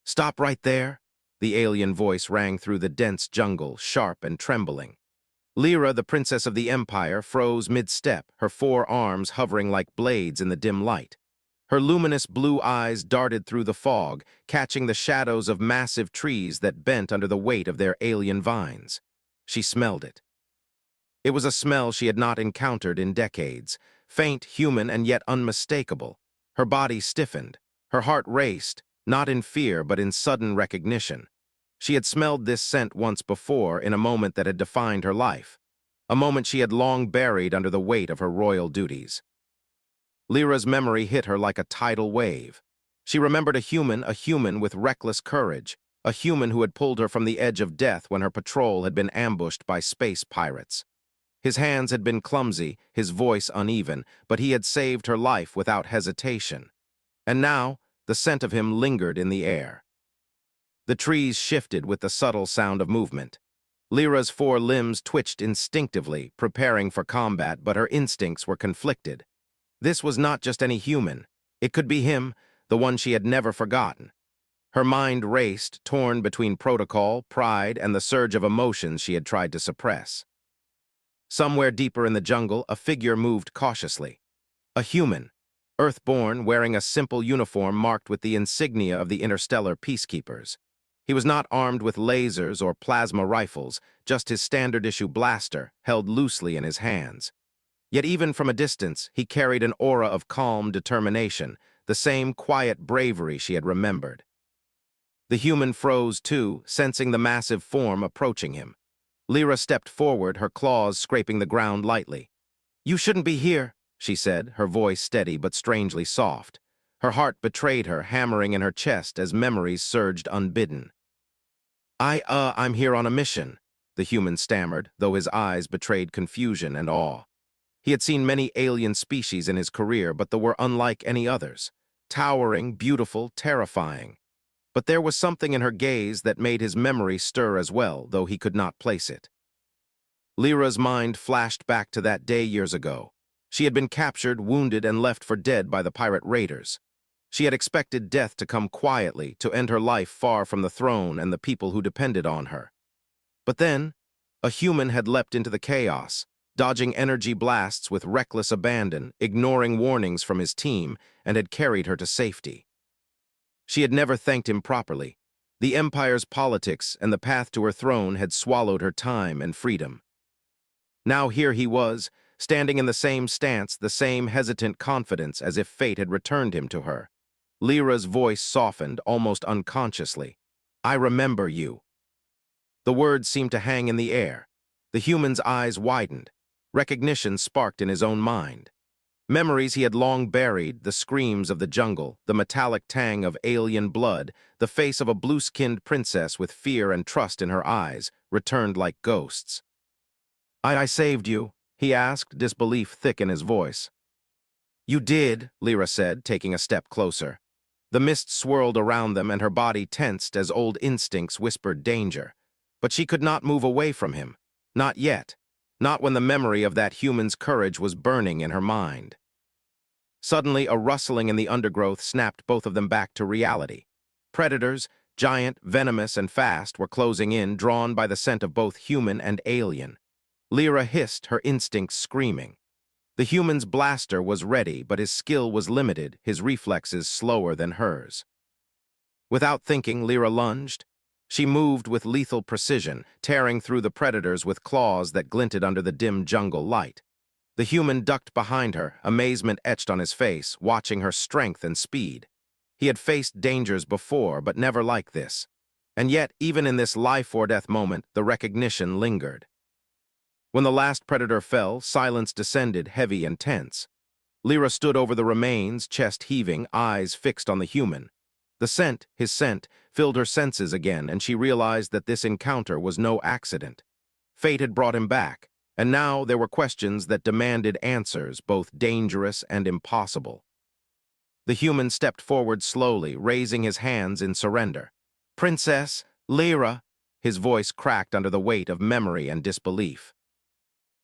Stop right there! The alien voice rang through the dense jungle, sharp and trembling. Lyra, the princess of the Empire, froze mid-step, her 4 arms hovering like blades in the dim light. Her luminous blue eyes darted through the fog, catching the shadows of massive trees that bent under the weight of their alien vines. She smelled it. It was a smell she had not encountered in decades, faint, human, and yet unmistakable. Her body stiffened. Her heart raced, not in fear but in sudden recognition. She had smelled this scent once before in a moment that had defined her life, a moment she had long buried under the weight of her royal duties. Lyra's memory hit her like a tidal wave. She remembered a human with reckless courage, a human who had pulled her from the edge of death when her patrol had been ambushed by space pirates. His hands had been clumsy, his voice uneven, but he had saved her life without hesitation. And now, the scent of him lingered in the air. The trees shifted with the subtle sound of movement. Lyra's 4 limbs twitched instinctively, preparing for combat, but her instincts were conflicted. This was not just any human. It could be him, the one she had never forgotten. Her mind raced, torn between protocol, pride, and the surge of emotions she had tried to suppress. Somewhere deeper in the jungle, a figure moved cautiously. A human, Earthborn, wearing a simple uniform marked with the insignia of the interstellar peacekeepers. He was not armed with lasers or plasma rifles, just his standard-issue blaster, held loosely in his hands. Yet even from a distance, he carried an aura of calm determination, the same quiet bravery she had remembered. The human froze too, sensing the massive form approaching him. Lyra stepped forward, her claws scraping the ground lightly. "You shouldn't be here," she said, her voice steady but strangely soft. Her heart betrayed her, hammering in her chest as memories surged unbidden. I'm here on a mission," the human stammered, though his eyes betrayed confusion and awe. He had seen many alien species in his career, but they were unlike any others. Towering, beautiful, terrifying. But there was something in her gaze that made his memory stir as well, though he could not place it. Lyra's mind flashed back to that day years ago. She had been captured, wounded, and left for dead by the pirate raiders. She had expected death to come quietly, to end her life far from the throne and the people who depended on her. But then, a human had leapt into the chaos, dodging energy blasts with reckless abandon, ignoring warnings from his team, and had carried her to safety. She had never thanked him properly. The Empire's politics and the path to her throne had swallowed her time and freedom. Now here he was, standing in the same stance, the same hesitant confidence, as if fate had returned him to her. Lyra's voice softened, almost unconsciously. "I remember you." The words seemed to hang in the air. The human's eyes widened. Recognition sparked in his own mind. Memories he had long buried, the screams of the jungle, the metallic tang of alien blood, the face of a blue-skinned princess with fear and trust in her eyes, returned like ghosts. I saved you?" he asked, disbelief thick in his voice. "You did," Lyra said, taking a step closer. The mist swirled around them and her body tensed as old instincts whispered danger. But she could not move away from him. Not yet. Not when the memory of that human's courage was burning in her mind. Suddenly, a rustling in the undergrowth snapped both of them back to reality. Predators, giant, venomous, and fast, were closing in, drawn by the scent of both human and alien. Lyra hissed, her instincts screaming. The human's blaster was ready, but his skill was limited, his reflexes slower than hers. Without thinking, Lyra lunged. She moved with lethal precision, tearing through the predators with claws that glinted under the dim jungle light. The human ducked behind her, amazement etched on his face, watching her strength and speed. He had faced dangers before, but never like this. And yet, even in this life-or-death moment, the recognition lingered. When the last predator fell, silence descended, heavy and tense. Lyra stood over the remains, chest heaving, eyes fixed on the human. The scent, his scent, filled her senses again, and she realized that this encounter was no accident. Fate had brought him back, and now there were questions that demanded answers, both dangerous and impossible. The human stepped forward slowly, raising his hands in surrender. "Princess, Lyra," his voice cracked under the weight of memory and disbelief.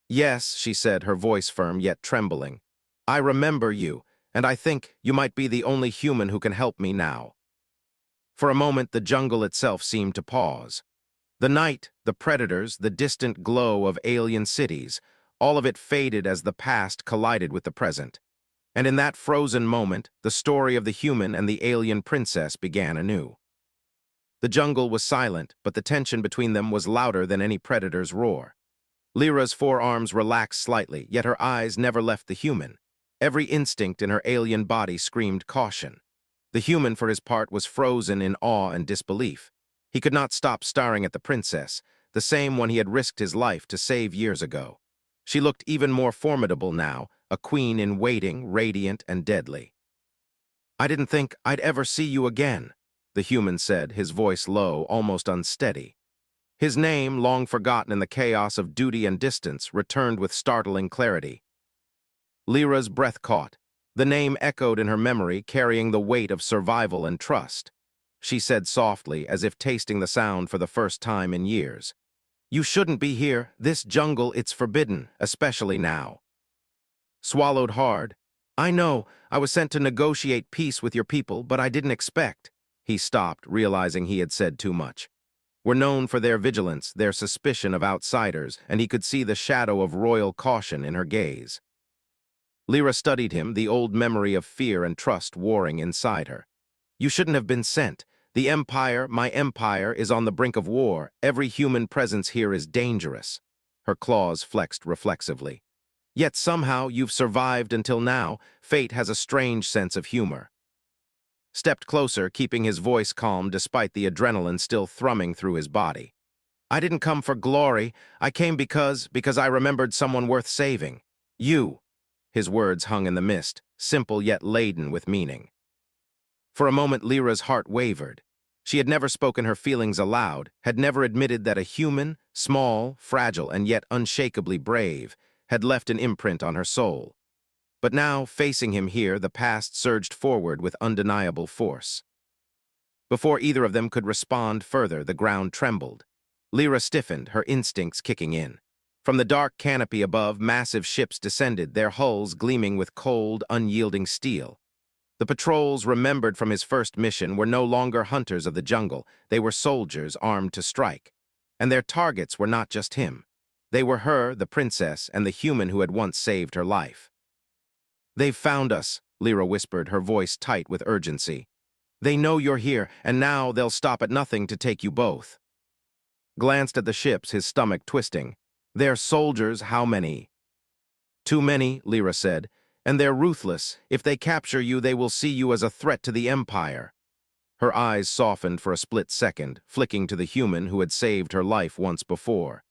"Yes," she said, her voice firm yet trembling. "I remember you, and I think you might be the only human who can help me now." For a moment, the jungle itself seemed to pause. The night, the predators, the distant glow of alien cities, all of it faded as the past collided with the present. And in that frozen moment, the story of the human and the alien princess began anew. The jungle was silent, but the tension between them was louder than any predator's roar. Lyra's forearms relaxed slightly, yet her eyes never left the human. Every instinct in her alien body screamed caution. The human, for his part, was frozen in awe and disbelief. He could not stop staring at the princess, the same one he had risked his life to save years ago. She looked even more formidable now, a queen in waiting, radiant and deadly. "I didn't think I'd ever see you again," the human said, his voice low, almost unsteady. His name, long forgotten in the chaos of duty and distance, returned with startling clarity. Lyra's breath caught. The name echoed in her memory, carrying the weight of survival and trust. She said softly, as if tasting the sound for the first time in years, "You shouldn't be here. This jungle, it's forbidden, especially now." Swallowed hard. "I know, I was sent to negotiate peace with your people, but I didn't expect." He stopped, realizing he had said too much. Were known for their vigilance, their suspicion of outsiders, and he could see the shadow of royal caution in her gaze. Lyra studied him, the old memory of fear and trust warring inside her. "You shouldn't have been sent. The Empire, my empire, is on the brink of war. Every human presence here is dangerous." Her claws flexed reflexively. "Yet somehow you've survived until now. Fate has a strange sense of humor." Stepped closer, keeping his voice calm despite the adrenaline still thrumming through his body. "I didn't come for glory. I came because I remembered someone worth saving. You." His words hung in the mist, simple yet laden with meaning. For a moment, Lyra's heart wavered. She had never spoken her feelings aloud, had never admitted that a human, small, fragile, and yet unshakably brave, had left an imprint on her soul. But now, facing him here, the past surged forward with undeniable force. Before either of them could respond further, the ground trembled. Lyra stiffened, her instincts kicking in. From the dark canopy above, massive ships descended, their hulls gleaming with cold, unyielding steel. The patrols, remembered from his first mission, were no longer hunters of the jungle. They were soldiers armed to strike. And their targets were not just him. They were her, the princess, and the human who had once saved her life. "They've found us," Lyra whispered, her voice tight with urgency. "They know you're here, and now they'll stop at nothing to take you both." Glanced at the ships, his stomach twisting. "They're soldiers, how many?" "Too many," Lyra said, "and they're ruthless. If they capture you, they will see you as a threat to the Empire." Her eyes softened for a split second, flicking to the human who had saved her life once before.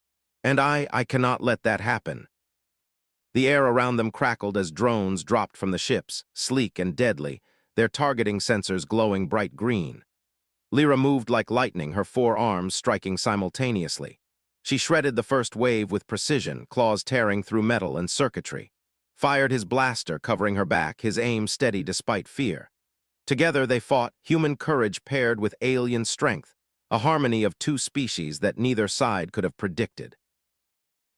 "And I cannot let that happen." The air around them crackled as drones dropped from the ships, sleek and deadly, their targeting sensors glowing bright green. Lyra moved like lightning, her four arms striking simultaneously. She shredded the first wave with precision, claws tearing through metal and circuitry. Fired his blaster, covering her back, his aim steady despite fear. Together they fought, human courage paired with alien strength, a harmony of two species that neither side could have predicted.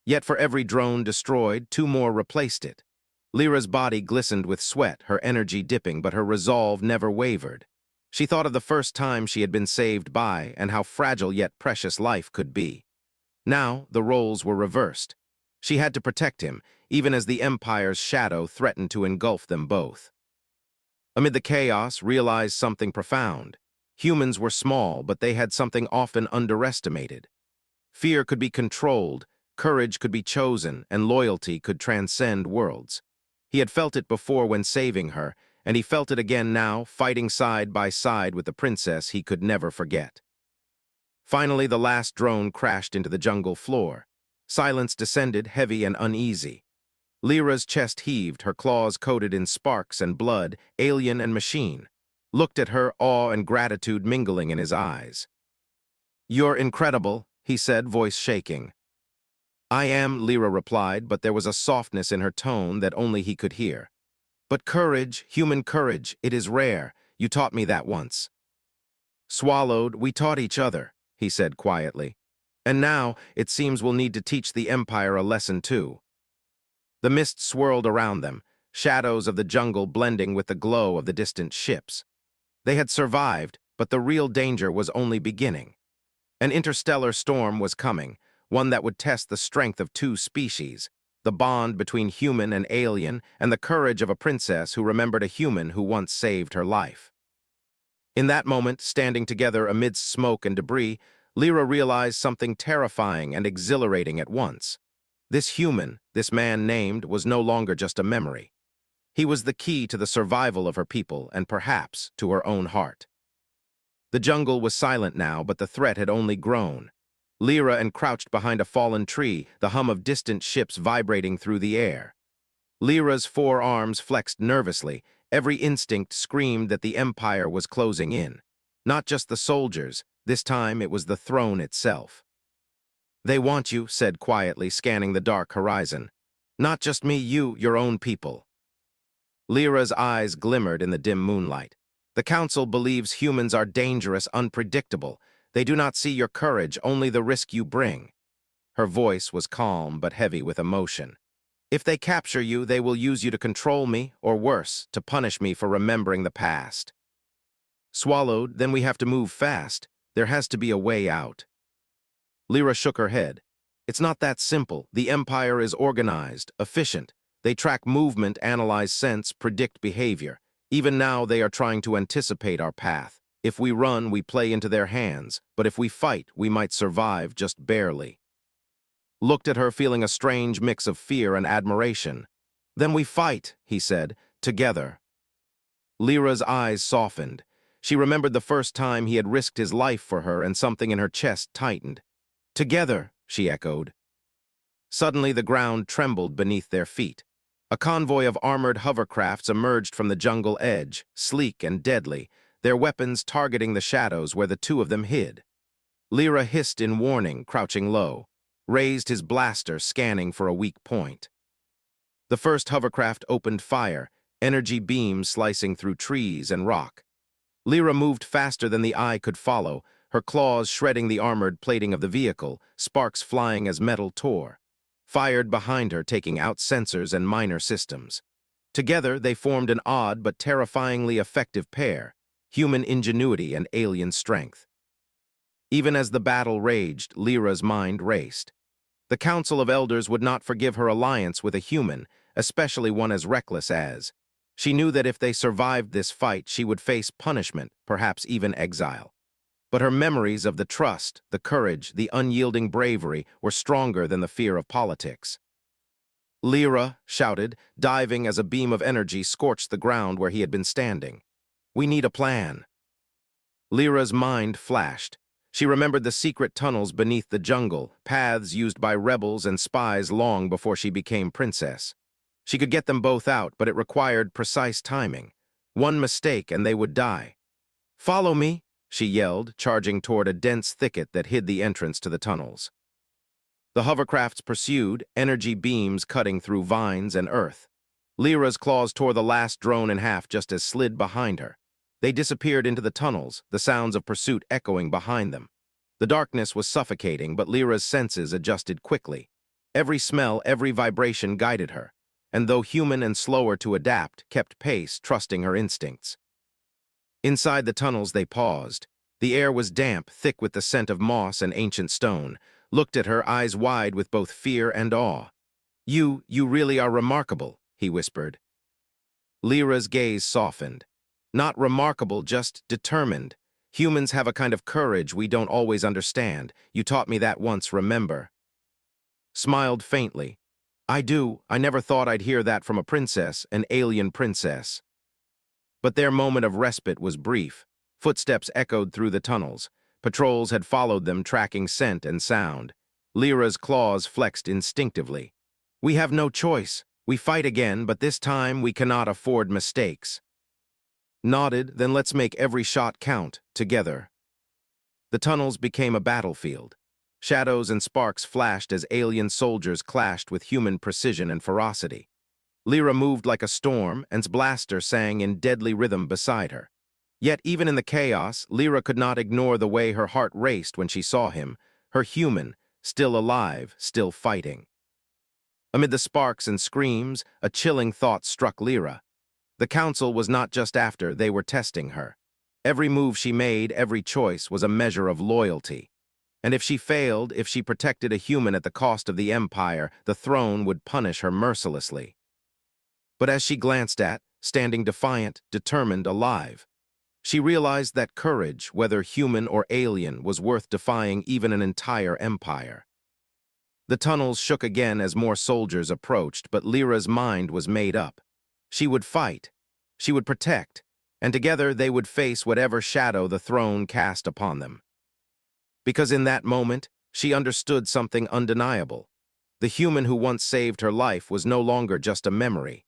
Yet for every drone destroyed, two more replaced it. Lyra's body glistened with sweat, her energy dipping, but her resolve never wavered. She thought of the first time she had been saved by, and how fragile yet precious life could be. Now, the roles were reversed. She had to protect him, even as the Empire's shadow threatened to engulf them both. Amid the chaos, realized something profound. Humans were small, but they had something often underestimated. Fear could be controlled, courage could be chosen, and loyalty could transcend worlds. He had felt it before when saving her, and he felt it again now, fighting side by side with the princess he could never forget. Finally, the last drone crashed into the jungle floor. Silence descended, heavy and uneasy. Lyra's chest heaved, her claws coated in sparks and blood, alien and machine. Looked at her, awe and gratitude mingling in his eyes. "You're incredible," he said, voice shaking. "I am," Lyra replied, but there was a softness in her tone that only he could hear. "But courage, human courage, it is rare. You taught me that once." "Swallowed, we taught each other," he said quietly. "And now, it seems we'll need to teach the Empire a lesson too." The mist swirled around them, shadows of the jungle blending with the glow of the distant ships. They had survived, But the real danger was only beginning. An interstellar storm was coming, one that would test the strength of two species, the bond between human and alien, and the courage of a princess who remembered a human who once saved her life. In that moment, standing together amidst smoke and debris, Lyra realized something terrifying and exhilarating at once. This human, this man named, was no longer just a memory. He was the key to the survival of her people and perhaps to her own heart. The jungle was silent now, but the threat had only grown. Lyra and crouched behind a fallen tree, the hum of distant ships vibrating through the air. Lyra's four arms flexed nervously. Every instinct screamed that the Empire was closing in. Not just the soldiers, this time it was the throne itself. "They want you," said quietly, scanning the dark horizon. "Not just me, your own people." Lyra's eyes glimmered in the dim moonlight. "The Council believes humans are dangerous, unpredictable. They do not see your courage, only the risk you bring." Her voice was calm but heavy with emotion. "If they capture you, they will use you to control me, or worse, to punish me for remembering the past." Swallowed, "Then we have to move fast. There has to be a way out." Lyra shook her head. "It's not that simple. The Empire is organized, efficient. They track movement, analyze sense, predict behavior. Even now, they are trying to anticipate our path. If we run, we play into their hands. But if we fight, we might survive just barely." Looked at her, feeling a strange mix of fear and admiration. "Then we fight," he said, "together." Lyra's eyes softened. She remembered the first time he had risked his life for her, and something in her chest tightened. "Together," she echoed. Suddenly, the ground trembled beneath their feet. A convoy of armored hovercrafts emerged from the jungle edge, sleek and deadly, their weapons targeting the shadows where the two of them hid. Lyra hissed in warning, crouching low, raised his blaster, scanning for a weak point. The first hovercraft opened fire, energy beams slicing through trees and rock. Lyra moved faster than the eye could follow, her claws shredding the armored plating of the vehicle, sparks flying as metal tore. Fired behind her, taking out sensors and minor systems. Together, they formed an odd but terrifyingly effective pair, human ingenuity and alien strength. Even as the battle raged, Lyra's mind raced. The Council of Elders would not forgive her alliance with a human, especially one as reckless as. She knew that if they survived this fight, she would face punishment, perhaps even exile. But her memories of the trust, the courage, the unyielding bravery were stronger than the fear of politics. "Lyra," shouted, diving as a beam of energy scorched the ground where he had been standing. "We need a plan." Lyra's mind flashed. She remembered the secret tunnels beneath the jungle, paths used by rebels and spies long before she became princess. She could get them both out, but it required precise timing. One mistake and they would die. "Follow me," she yelled, charging toward a dense thicket that hid the entrance to the tunnels. The hovercrafts pursued, energy beams cutting through vines and earth. Lyra's claws tore the last drone in half just as slid behind her. They disappeared into the tunnels, the sounds of pursuit echoing behind them. The darkness was suffocating, but Lyra's senses adjusted quickly. Every smell, every vibration guided her, and though human and slower to adapt, kept pace, trusting her instincts. Inside the tunnels, they paused. The air was damp, thick with the scent of moss and ancient stone. Looked at her, eyes wide with both fear and awe. You really are remarkable," he whispered. Lyra's gaze softened. "Not remarkable, just determined. Humans have a kind of courage we don't always understand. You taught me that once, remember?" Smiled faintly. "I do. I never thought I'd hear that from a princess, an alien princess." But their moment of respite was brief. Footsteps echoed through the tunnels. Patrols had followed them, tracking scent and sound. Lyra's claws flexed instinctively. "We have no choice. We fight again, but this time we cannot afford mistakes." Nodded, "Then let's make every shot count, together." The tunnels became a battlefield. Shadows and sparks flashed as alien soldiers clashed with human precision and ferocity. Lyra moved like a storm, and's blaster sang in deadly rhythm beside her. Yet even in the chaos, Lyra could not ignore the way her heart raced when she saw him, her human, still alive, still fighting. Amid the sparks and screams, a chilling thought struck Lyra. The Council was not just after, they were testing her. Every move she made, every choice, was a measure of loyalty. And if she failed, if she protected a human at the cost of the Empire, the throne would punish her mercilessly. But as she glanced at, standing defiant, determined, alive, she realized that courage, whether human or alien, was worth defying even an entire empire. The tunnels shook again as more soldiers approached, but Lyra's mind was made up. She would fight, she would protect, and together they would face whatever shadow the throne cast upon them. Because in that moment, she understood something undeniable. The human who once saved her life was no longer just a memory.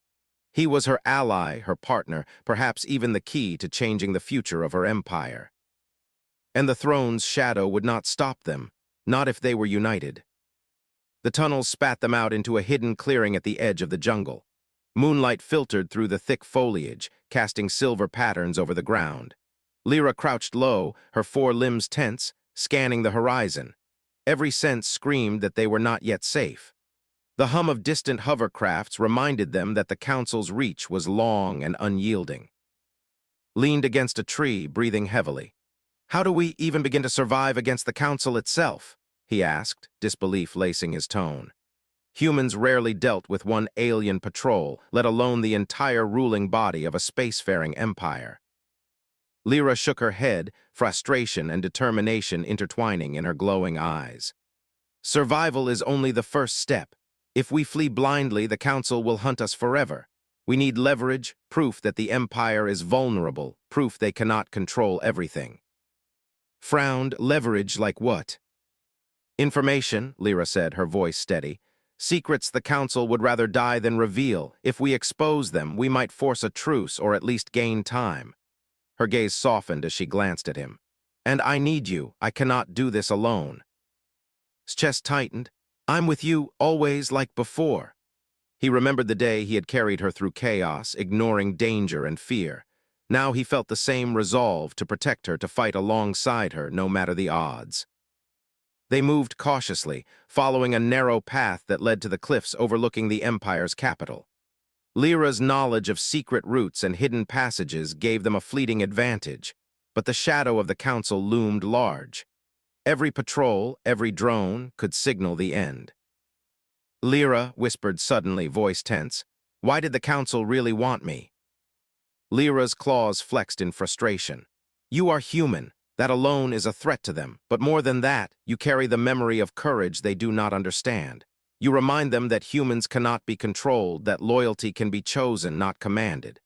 He was her ally, her partner, perhaps even the key to changing the future of her empire. And the throne's shadow would not stop them, not if they were united. The tunnels spat them out into a hidden clearing at the edge of the jungle. Moonlight filtered through the thick foliage, casting silver patterns over the ground. Lyra crouched low, her four limbs tense, scanning the horizon. Every sense screamed that they were not yet safe. The hum of distant hovercrafts reminded them that the Council's reach was long and unyielding. Leaned against a tree, breathing heavily. "How do we even begin to survive against the Council itself?" he asked, disbelief lacing his tone. Humans rarely dealt with one alien patrol, let alone the entire ruling body of a spacefaring empire. Lyra shook her head, frustration and determination intertwining in her glowing eyes. "Survival is only the first step. If we flee blindly, the Council will hunt us forever. We need leverage, proof that the Empire is vulnerable, proof they cannot control everything." Frowned. "Leverage like what?" "Information," Lyra said, her voice steady. "Secrets the Council would rather die than reveal. If we expose them, we might force a truce or at least gain time." Her gaze softened as she glanced at him. "And I need you. I cannot do this alone." His chest tightened. "I'm with you, always, like before." He remembered the day he had carried her through chaos, ignoring danger and fear. Now he felt the same resolve to protect her, to fight alongside her, no matter the odds. They moved cautiously, following a narrow path that led to the cliffs overlooking the Empire's capital. Lyra's knowledge of secret routes and hidden passages gave them a fleeting advantage, but the shadow of the Council loomed large. Every patrol, every drone, could signal the end. "Lyra," whispered suddenly, voice tense, "why did the Council really want me?" Lyra's claws flexed in frustration. "You are human. That alone is a threat to them. But more than that, you carry the memory of courage they do not understand. You remind them that humans cannot be controlled, that loyalty can be chosen, not commanded."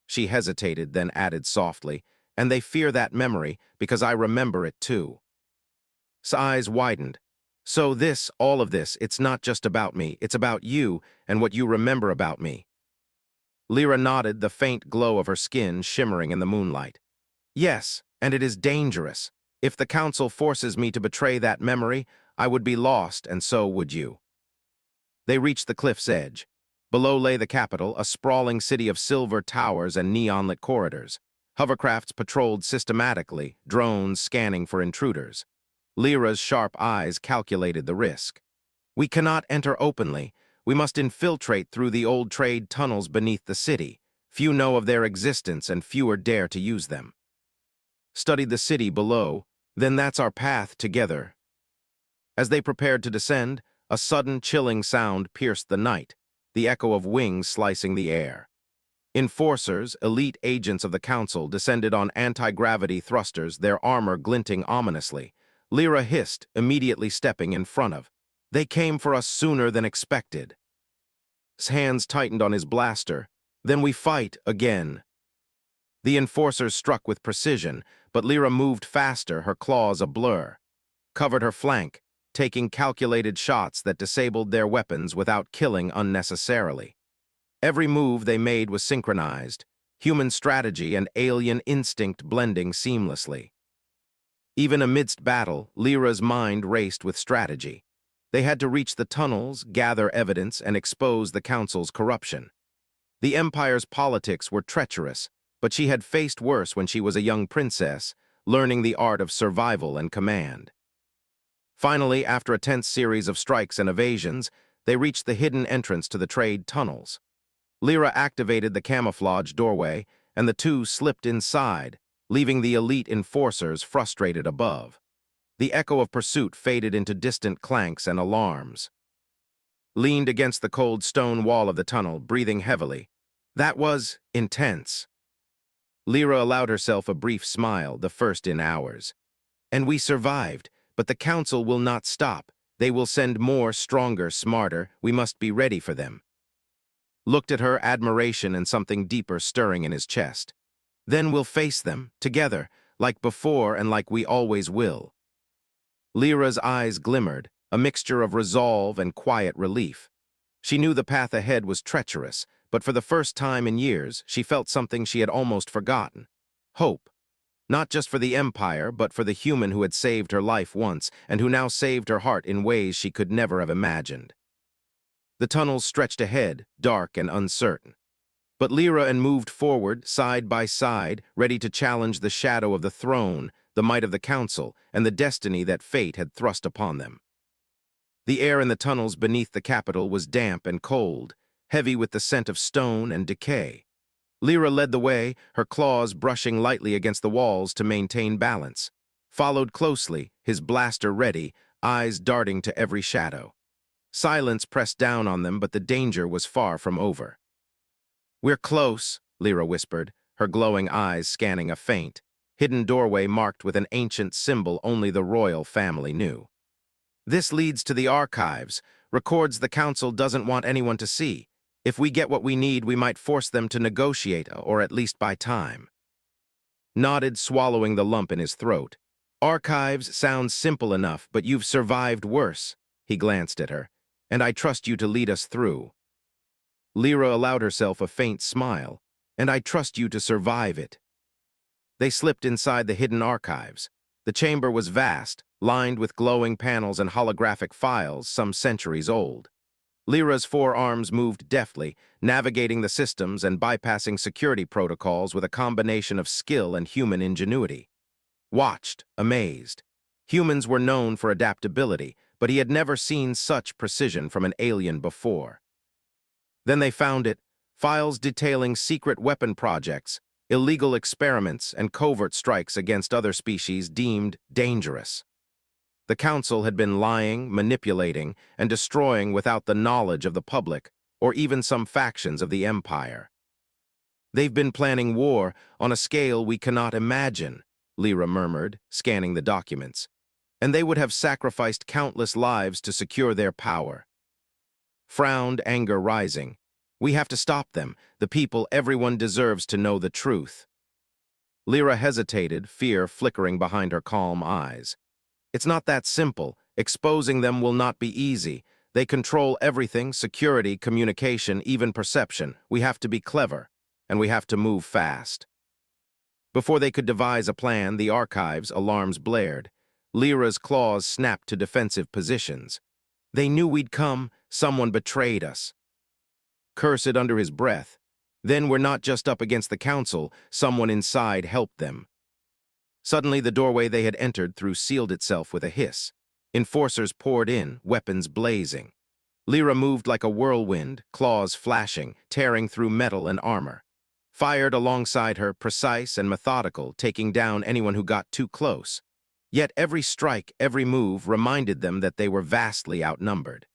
She hesitated, then added softly, "And they fear that memory because I remember it too." His eyes widened. "So this, all of this, it's not just about me, it's about you and what you remember about me." Lyra nodded, the faint glow of her skin shimmering in the moonlight. "Yes, and it is dangerous. If the Council forces me to betray that memory, I would be lost, and so would you." They reached the cliff's edge. Below lay the capital, a sprawling city of silver towers and neon-lit corridors. Hovercrafts patrolled systematically, drones scanning for intruders. Lyra's sharp eyes calculated the risk. "We cannot enter openly. We must infiltrate through the old trade tunnels beneath the city. Few know of their existence and fewer dare to use them." Studied the city below, "Then that's our path together." As they prepared to descend, a sudden chilling sound pierced the night, the echo of wings slicing the air. Enforcers, elite agents of the Council, descended on anti-gravity thrusters, their armor glinting ominously. Lyra hissed, immediately stepping in front of. "They came for us sooner than expected." His hands tightened on his blaster. "Then we fight again." The enforcers struck with precision, but Lyra moved faster, her claws a blur. Covered her flank, taking calculated shots that disabled their weapons without killing unnecessarily. Every move they made was synchronized, human strategy and alien instinct blending seamlessly. Even amidst battle, Lyra's mind raced with strategy. They had to reach the tunnels, gather evidence, and expose the Council's corruption. The Empire's politics were treacherous, but she had faced worse when she was a young princess, learning the art of survival and command. Finally, after a tense series of strikes and evasions, they reached the hidden entrance to the trade tunnels. Lyra activated the camouflage doorway, and the two slipped inside, leaving the elite enforcers frustrated above. The echo of pursuit faded into distant clanks and alarms. Leaned against the cold stone wall of the tunnel, breathing heavily. That was intense. Lyra allowed herself a brief smile, the first in hours. And we survived, but the council will not stop. They will send more, stronger, smarter. We must be ready for them. Looked at her, admiration and something deeper stirring in his chest. Then we'll face them, together, like before and like we always will. Lyra's eyes glimmered, a mixture of resolve and quiet relief. She knew the path ahead was treacherous, but for the first time in years, she felt something she had almost forgotten. Hope. Not just for the Empire, but for the human who had saved her life once and who now saved her heart in ways she could never have imagined. The tunnels stretched ahead, dark and uncertain. But Lyra moved forward, side by side, ready to challenge the shadow of the throne, the might of the council, and the destiny that fate had thrust upon them. The air in the tunnels beneath the capital was damp and cold, heavy with the scent of stone and decay. Lyra led the way, her claws brushing lightly against the walls to maintain balance. Followed closely, his blaster ready, eyes darting to every shadow. Silence pressed down on them, but the danger was far from over. "We're close," Lyra whispered, her glowing eyes scanning a faint, hidden doorway marked with an ancient symbol only the royal family knew. "This leads to the archives, records the council doesn't want anyone to see. If we get what we need, we might force them to negotiate, or at least buy time." Nodded, swallowing the lump in his throat. "Archives sounds simple enough, but you've survived worse." He glanced at her. "And I trust you to lead us through." Lyra allowed herself a faint smile. "And I trust you to survive it." They slipped inside the hidden archives. The chamber was vast, lined with glowing panels and holographic files some centuries old. Lyra's forearms moved deftly, navigating the systems and bypassing security protocols with a combination of skill and human ingenuity. Watched, amazed. Humans were known for adaptability, but he had never seen such precision from an alien before. Then they found it, files detailing secret weapon projects, illegal experiments, and covert strikes against other species deemed dangerous. The council had been lying, manipulating, and destroying without the knowledge of the public, or even some factions of the Empire. "They've been planning war on a scale we cannot imagine," Lyra murmured, scanning the documents. "And they would have sacrificed countless lives to secure their power." Frowned, anger rising. "We have to stop them. The people, everyone deserves to know the truth." Lyra hesitated, fear flickering behind her calm eyes. "It's not that simple. Exposing them will not be easy. They control everything, security, communication, even perception. We have to be clever, and we have to move fast." Before they could devise a plan, the archives' alarms blared. Lyra's claws snapped to defensive positions. "They knew we'd come. Someone betrayed us." Cursed under his breath. Then we're not just up against the council. Someone inside helped them. Suddenly, the doorway they had entered through sealed itself with a hiss. Enforcers poured in, weapons blazing. Lyra moved like a whirlwind, claws flashing, tearing through metal and armor. Fired alongside her, precise and methodical, taking down anyone who got too close. Yet every strike, every move reminded them that they were vastly outnumbered.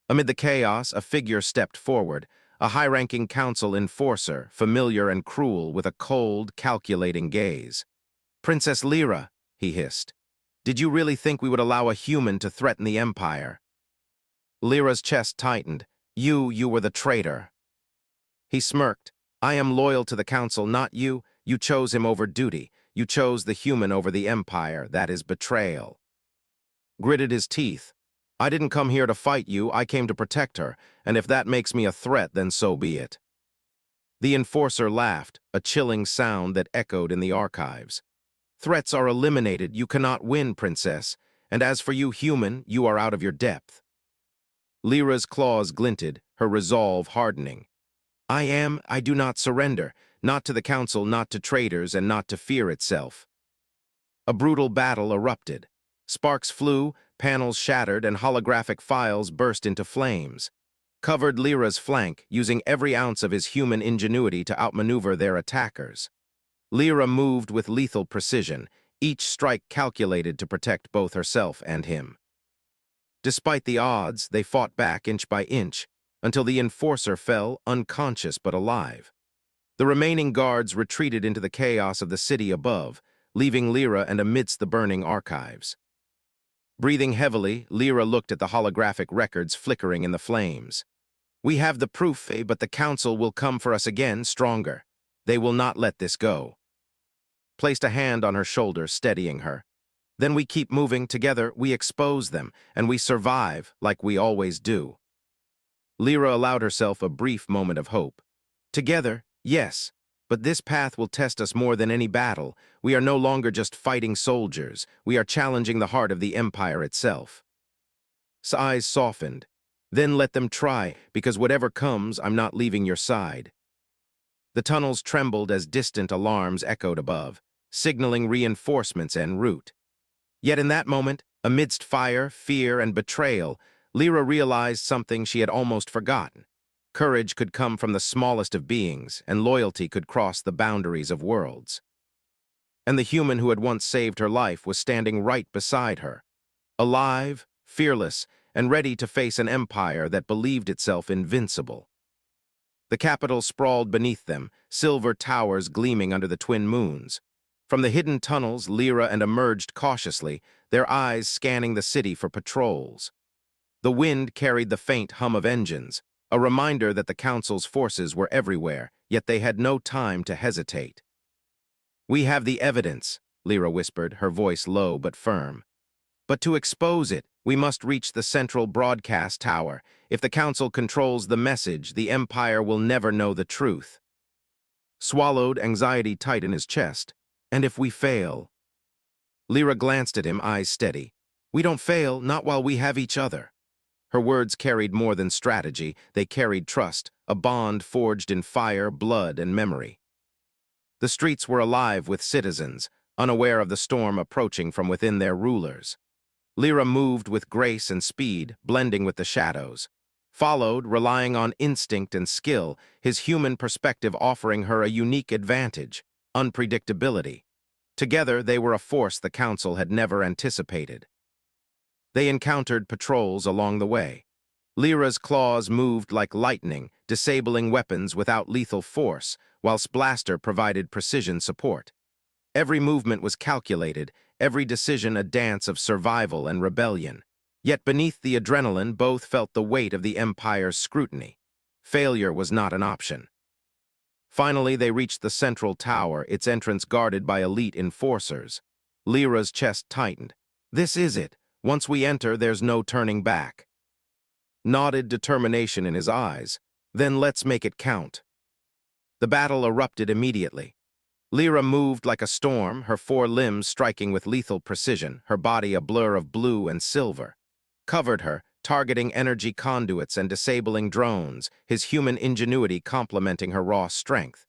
Amid the chaos, a figure stepped forward, a high-ranking council enforcer, familiar and cruel, with a cold, calculating gaze. "Princess Lyra," he hissed, "did you really think we would allow a human to threaten the Empire?" Lyra's chest tightened. You were the traitor." He smirked. "I am loyal to the council, not you. You chose him over duty. You chose the human over the Empire. That is betrayal." Gritted his teeth. "I didn't come here to fight you. I came to protect her, and if that makes me a threat, then so be it." The enforcer laughed, a chilling sound that echoed in the archives. "Threats are eliminated. You cannot win, princess. And as for you, human, you are out of your depth." Lyra's claws glinted, her resolve hardening. I do not surrender, not to the council, not to traitors, and not to fear itself." A brutal battle erupted. Sparks flew, panels shattered, and holographic files burst into flames. Covered Lyra's flank, using every ounce of his human ingenuity to outmaneuver their attackers. Lyra moved with lethal precision, each strike calculated to protect both herself and him. Despite the odds, they fought back inch by inch, until the enforcer fell unconscious but alive. The remaining guards retreated into the chaos of the city above, leaving Lyra and amidst the burning archives. Breathing heavily, Lyra looked at the holographic records flickering in the flames. "We have the proof, but the Council will come for us again, stronger. They will not let this go." Placed a hand on her shoulder, steadying her. "Then we keep moving, together we expose them, and we survive, like we always do." Lyra allowed herself a brief moment of hope. "Together, yes, but this path will test us more than any battle. We are no longer just fighting soldiers. We are challenging the heart of the Empire itself." His eyes softened. "Then let them try, because whatever comes, I'm not leaving your side." The tunnels trembled as distant alarms echoed above, signaling reinforcements en route. Yet in that moment, amidst fire, fear, and betrayal, Lyra realized something she had almost forgotten. Courage could come from the smallest of beings, and loyalty could cross the boundaries of worlds. And the human who had once saved her life was standing right beside her, alive, fearless, and ready to face an empire that believed itself invincible. The capital sprawled beneath them, silver towers gleaming under the twin moons. From the hidden tunnels, Lyra and emerged cautiously, their eyes scanning the city for patrols. The wind carried the faint hum of engines, a reminder that the Council's forces were everywhere, yet they had no time to hesitate. "We have the evidence," Lyra whispered, her voice low but firm. "But to expose it, we must reach the central broadcast tower. If the Council controls the message, the Empire will never know the truth." Swallowed, anxiety tight in his chest. "And if we fail?" Lyra glanced at him, eyes steady. "We don't fail, not while we have each other." Her words carried more than strategy, they carried trust, a bond forged in fire, blood, and memory. The streets were alive with citizens, unaware of the storm approaching from within their rulers. Lyra moved with grace and speed, blending with the shadows. Followed, relying on instinct and skill, his human perspective offering her a unique advantage, unpredictability. Together, they were a force the Council had never anticipated. They encountered patrols along the way. Lyra's claws moved like lightning, disabling weapons without lethal force, whilst Blaster provided precision support. Every movement was calculated, every decision a dance of survival and rebellion. Yet beneath the adrenaline, both felt the weight of the Empire's scrutiny. Failure was not an option. Finally, they reached the central tower, its entrance guarded by elite enforcers. Lyra's chest tightened. "This is it. Once we enter, there's no turning back." Nodded determination in his eyes. "Then let's make it count." The battle erupted immediately. Lyra moved like a storm, her four limbs striking with lethal precision, her body a blur of blue and silver. Covered her, targeting energy conduits and disabling drones, his human ingenuity complementing her raw strength.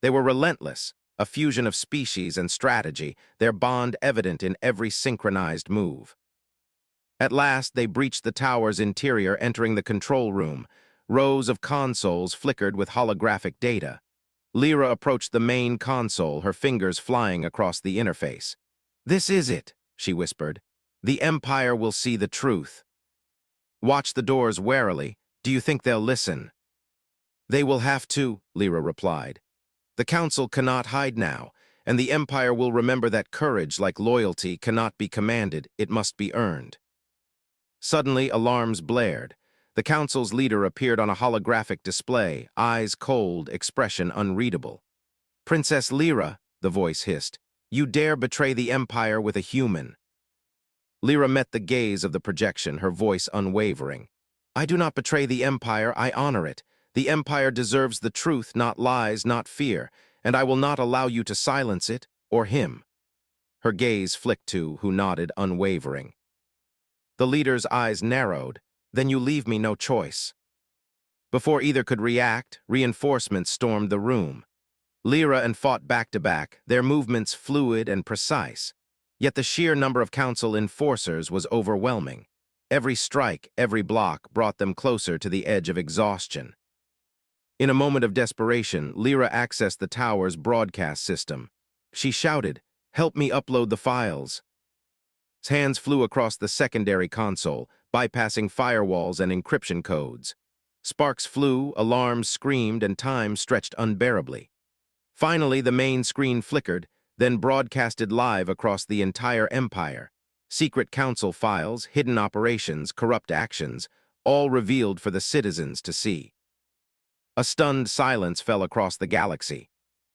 They were relentless, a fusion of species and strategy, their bond evident in every synchronized move. At last, they breached the tower's interior, entering the control room. Rows of consoles flickered with holographic data. Lyra approached the main console, her fingers flying across the interface. "This is it," she whispered. "The Empire will see the truth." "Watch the doors warily. Do you think they'll listen?" "They will have to," Lyra replied. "The Council cannot hide now, and the Empire will remember that courage, like loyalty, cannot be commanded, it must be earned." Suddenly, alarms blared. The Council's leader appeared on a holographic display, eyes cold, expression unreadable. "Princess Lyra," the voice hissed, "you dare betray the Empire with a human." Lyra met the gaze of the projection, her voice unwavering. "I do not betray the Empire, I honor it. The Empire deserves the truth, not lies, not fear, and I will not allow you to silence it, or him." Her gaze flicked to, who nodded unwavering. The leader's eyes narrowed. "Then you leave me no choice." Before either could react, reinforcements stormed the room. Lyra and fought back to back, their movements fluid and precise. Yet the sheer number of Council enforcers was overwhelming. Every strike, every block brought them closer to the edge of exhaustion. In a moment of desperation, Lyra accessed the tower's broadcast system. She shouted, "Help me upload the files." His hands flew across the secondary console, bypassing firewalls and encryption codes. Sparks flew, alarms screamed, and time stretched unbearably. Finally, the main screen flickered, then broadcasted live across the entire empire. Secret council files, hidden operations, corrupt actions, all revealed for the citizens to see. A stunned silence fell across the galaxy.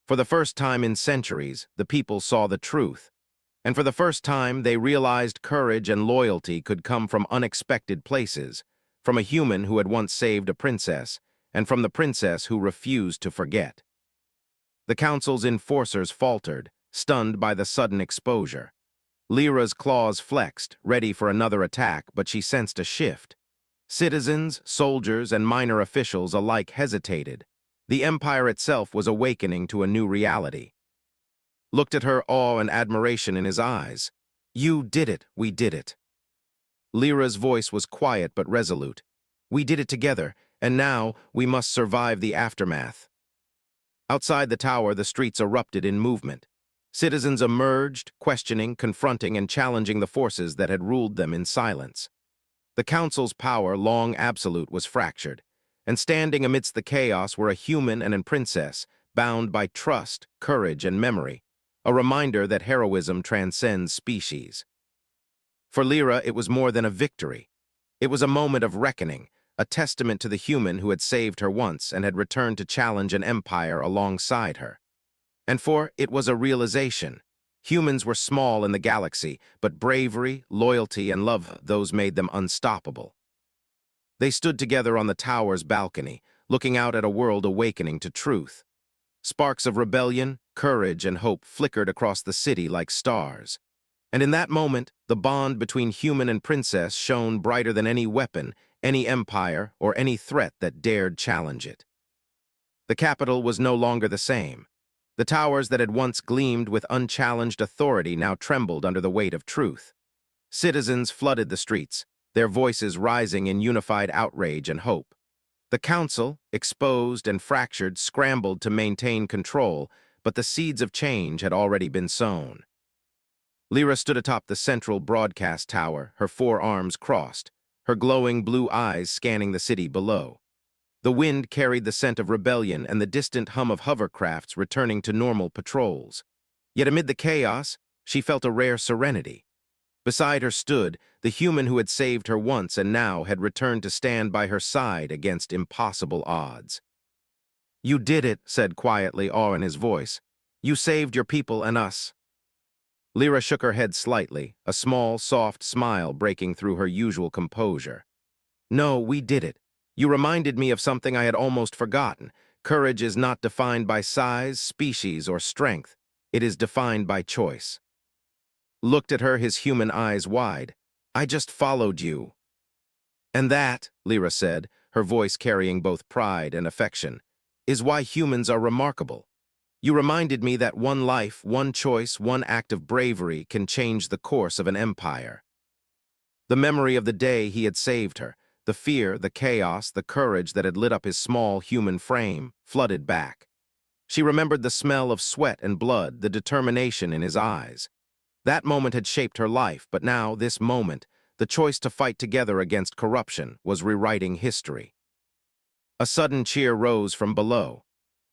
For the first time in centuries, the people saw the truth. And for the first time, they realized courage and loyalty could come from unexpected places, from a human who had once saved a princess, and from the princess who refused to forget. The council's enforcers faltered, stunned by the sudden exposure. Lyra's claws flexed, ready for another attack, but she sensed a shift. Citizens, soldiers, and minor officials alike hesitated. The empire itself was awakening to a new reality. Looked at her, awe and admiration in his eyes. "You did it, we did it." Lyra's voice was quiet but resolute. "We did it together, and now we must survive the aftermath." Outside the tower, the streets erupted in movement. Citizens emerged, questioning, confronting, and challenging the forces that had ruled them in silence. The council's power, long absolute, was fractured, and standing amidst the chaos were a human and a princess, bound by trust, courage, and memory, a reminder that heroism transcends species. For Lyra, it was more than a victory. It was a moment of reckoning, a testament to the human who had saved her once and had returned to challenge an empire alongside her. And for it was a realization. Humans were small in the galaxy, but bravery, loyalty, and love, those made them unstoppable. They stood together on the tower's balcony, looking out at a world awakening to truth. Sparks of rebellion, courage, and hope flickered across the city like stars. And in that moment, the bond between human and princess shone brighter than any weapon, any empire, or any threat that dared challenge it. The capital was no longer the same. The towers that had once gleamed with unchallenged authority now trembled under the weight of truth. Citizens flooded the streets, their voices rising in unified outrage and hope. The council, exposed and fractured, scrambled to maintain control, but the seeds of change had already been sown. Lyra stood atop the central broadcast tower, her four arms crossed, her glowing blue eyes scanning the city below. The wind carried the scent of rebellion and the distant hum of hovercrafts returning to normal patrols. Yet amid the chaos, she felt a rare serenity. Beside her stood the human who had saved her once and now had returned to stand by her side against impossible odds. "You did it," said quietly, awe in his voice. "You saved your people and us." Lyra shook her head slightly, a small, soft smile breaking through her usual composure. "No, we did it. You reminded me of something I had almost forgotten. Courage is not defined by size, species, or strength. It is defined by choice." Looked at her, his human eyes wide. "I just followed you." "And that," Lyra said, her voice carrying both pride and affection, "is why humans are remarkable. You reminded me that one life, one choice, one act of bravery can change the course of an empire." The memory of the day he had saved her, the fear, the chaos, the courage that had lit up his small human frame, flooded back. She remembered the smell of sweat and blood, the determination in his eyes. That moment had shaped her life, but now, this moment, the choice to fight together against corruption, was rewriting history. A sudden cheer rose from below.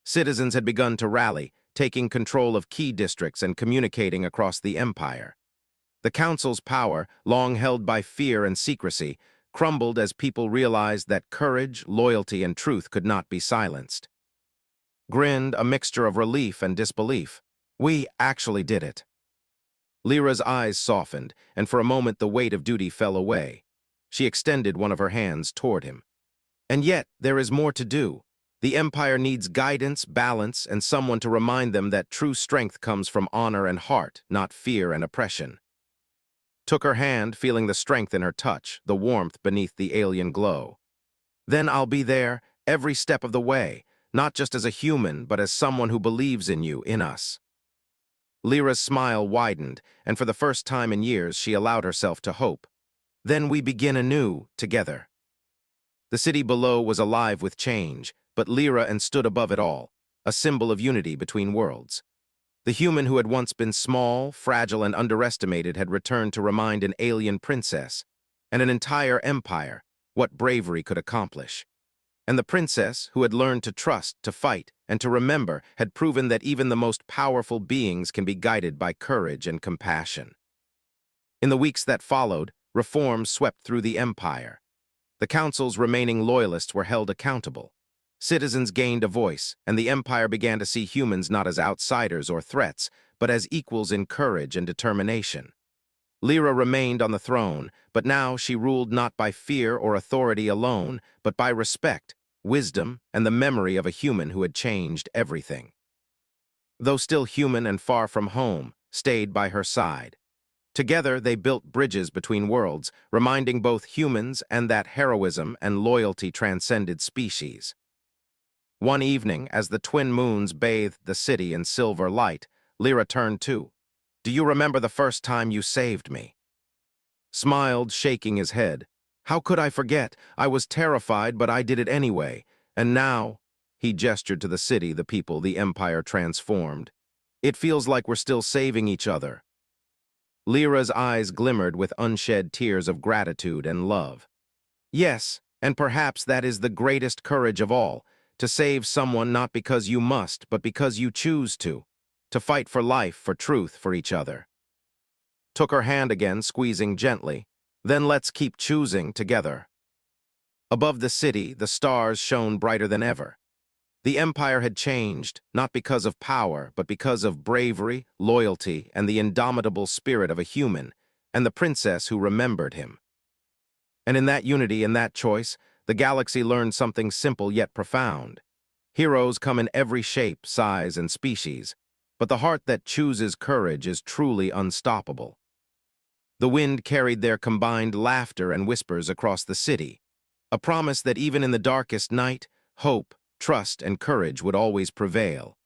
Citizens had begun to rally, taking control of key districts and communicating across the empire. The council's power, long held by fear and secrecy, crumbled as people realized that courage, loyalty, and truth could not be silenced. Grinned, a mixture of relief and disbelief. "We actually did it." Lyra's eyes softened, and for a moment the weight of duty fell away. She extended one of her hands toward him. "And yet, there is more to do. The Empire needs guidance, balance, and someone to remind them that true strength comes from honor and heart, not fear and oppression." Took her hand, feeling the strength in her touch, the warmth beneath the alien glow. "Then I'll be there, every step of the way, not just as a human, but as someone who believes in you, in us." Lyra's smile widened, and for the first time in years she allowed herself to hope. "Then we begin anew, together." The city below was alive with change, but Lyra and stood above it all, a symbol of unity between worlds. The human who had once been small, fragile, and underestimated had returned to remind an alien princess and an entire empire what bravery could accomplish. And the princess, who had learned to trust, to fight, and to remember, had proven that even the most powerful beings can be guided by courage and compassion. In the weeks that followed, reforms swept through the empire. The council's remaining loyalists were held accountable. Citizens gained a voice, and the empire began to see humans not as outsiders or threats, but as equals in courage and determination. Lyra remained on the throne, but now she ruled not by fear or authority alone, but by respect, wisdom, and the memory of a human who had changed everything. Though still human and far from home, stayed by her side. Together they built bridges between worlds, reminding both humans and that heroism and loyalty transcended species. One evening, as the twin moons bathed the city in silver light, Lyra turned to. "Do you remember the first time you saved me?" Smiled, shaking his head. "How could I forget? I was terrified, but I did it anyway. And now," he gestured to the city, the people, the empire transformed. "It feels like we're still saving each other." Lyra's eyes glimmered with unshed tears of gratitude and love. "Yes, and perhaps that is the greatest courage of all, to save someone not because you must, but because you choose to fight for life, for truth, for each other." Took her hand again, squeezing gently. "Then let's keep choosing together." Above the city, the stars shone brighter than ever. The empire had changed, not because of power, but because of bravery, loyalty, and the indomitable spirit of a human, and the princess who remembered him. And in that unity, in that choice, the galaxy learned something simple yet profound. Heroes come in every shape, size, and species, but the heart that chooses courage is truly unstoppable. The wind carried their combined laughter and whispers across the city, a promise that even in the darkest night, hope, trust, and courage would always prevail.